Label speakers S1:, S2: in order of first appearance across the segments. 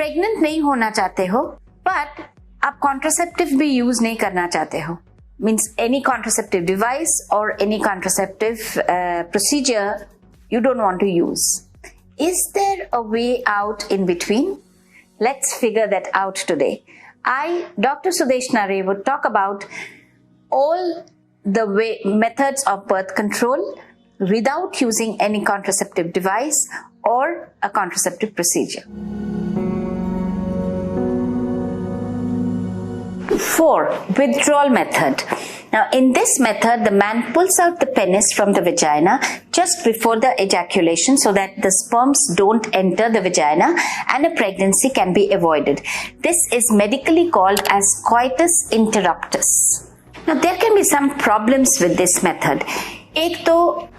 S1: Pregnant नहीं होना चाहते हो बट आप कॉन्ट्रासेप्टिव भी यूज नहीं करना चाहते हो, मीन्स एनी कॉन्ट्रासेप्टिव डिवाइस और any contraceptive procedure you don't want to use. Is there a way out in between? Let's figure that out today. I, Dr. Sudesh Nare, would talk about all the methods of birth control without using any contraceptive device or a contraceptive procedure. 4. Withdrawal method. Now, in this method, the man pulls out the penis from the vagina just before the ejaculation so that the sperms don't enter the vagina and a pregnancy can be avoided. This is medically called as coitus interruptus. Now, there can be some problems with this method. एक तो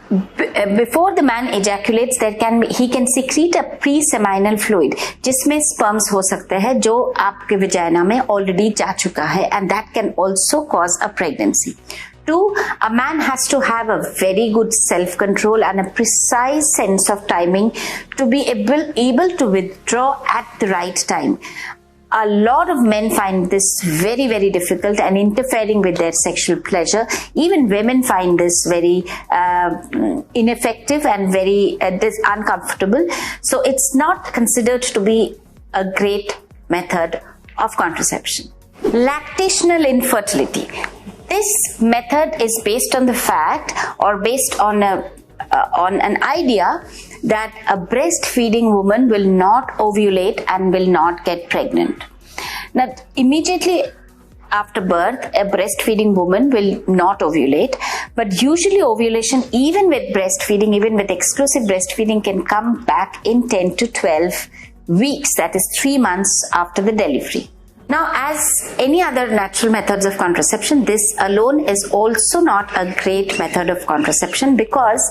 S1: before the man ejaculates, he can secrete a pre-seminal fluid, जिसमें sperms हो सकते हैं जो आपके vagina में already जा चुका है, and that can also cause a pregnancy. 2, a man has to have a very good self-control and a precise sense of timing to be able to withdraw at the right time. A lot of men find this very, very difficult and interfering with their sexual pleasure. Even women find this very ineffective and very uncomfortable. So it's not considered to be a great method of contraception. Lactational infertility. This method is based on the fact or based on an idea that a breastfeeding woman will not ovulate and will not get pregnant. Now, immediately after birth, a breastfeeding woman will not ovulate, but usually ovulation, even with breastfeeding, even with exclusive breastfeeding, can come back in 10 to 12 weeks, that is 3 months after the delivery. Now, as any other natural methods of contraception, this alone is also not a great method of contraception because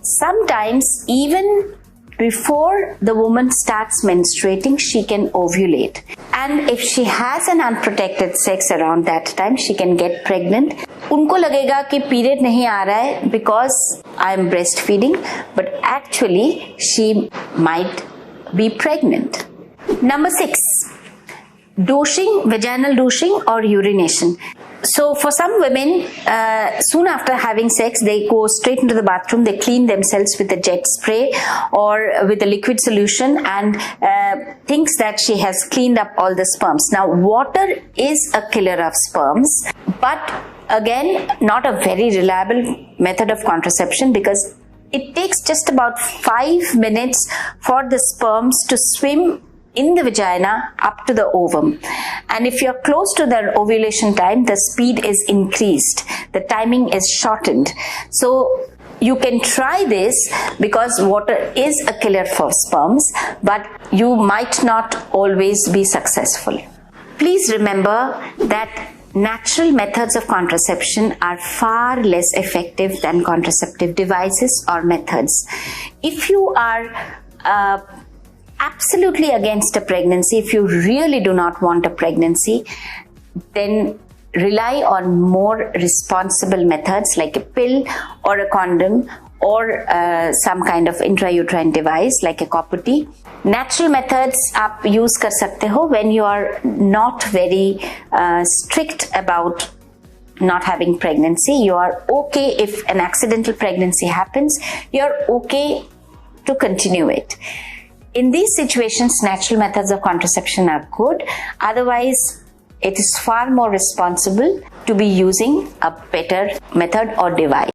S1: sometimes even before the woman starts menstruating, she can ovulate. And if she has an unprotected sex around that time, she can get pregnant. उनको लगेगा कि period नहीं आ रहा है because I am breastfeeding, but actually she might be pregnant. Number 6. Douching, vaginal douching or urination. So for some women, soon after having sex, they go straight into the bathroom, they clean themselves with a jet spray or with a liquid solution and thinks that she has cleaned up all the sperms. Now, water is a killer of sperms, but again, not a very reliable method of contraception because it takes just about 5 minutes for the sperms to swim in the vagina up to the ovum, and if you're close to the ovulation time, the speed is increased, the timing is shortened. So you can try this because water is a killer for sperms, but you might not always be successful. Please remember that natural methods of contraception are far less effective than contraceptive devices or methods. If you are absolutely against a pregnancy, if you really do not want a pregnancy, then rely on more responsible methods like a pill or a condom or some kind of intrauterine device like a copper-T. Natural methods आप use कर सकते हो when you are not very strict about not having pregnancy. You are okay if an accidental pregnancy happens. You are okay to continue it. In these situations, natural methods of contraception are good. Otherwise, it is far more responsible to be using a better method or device.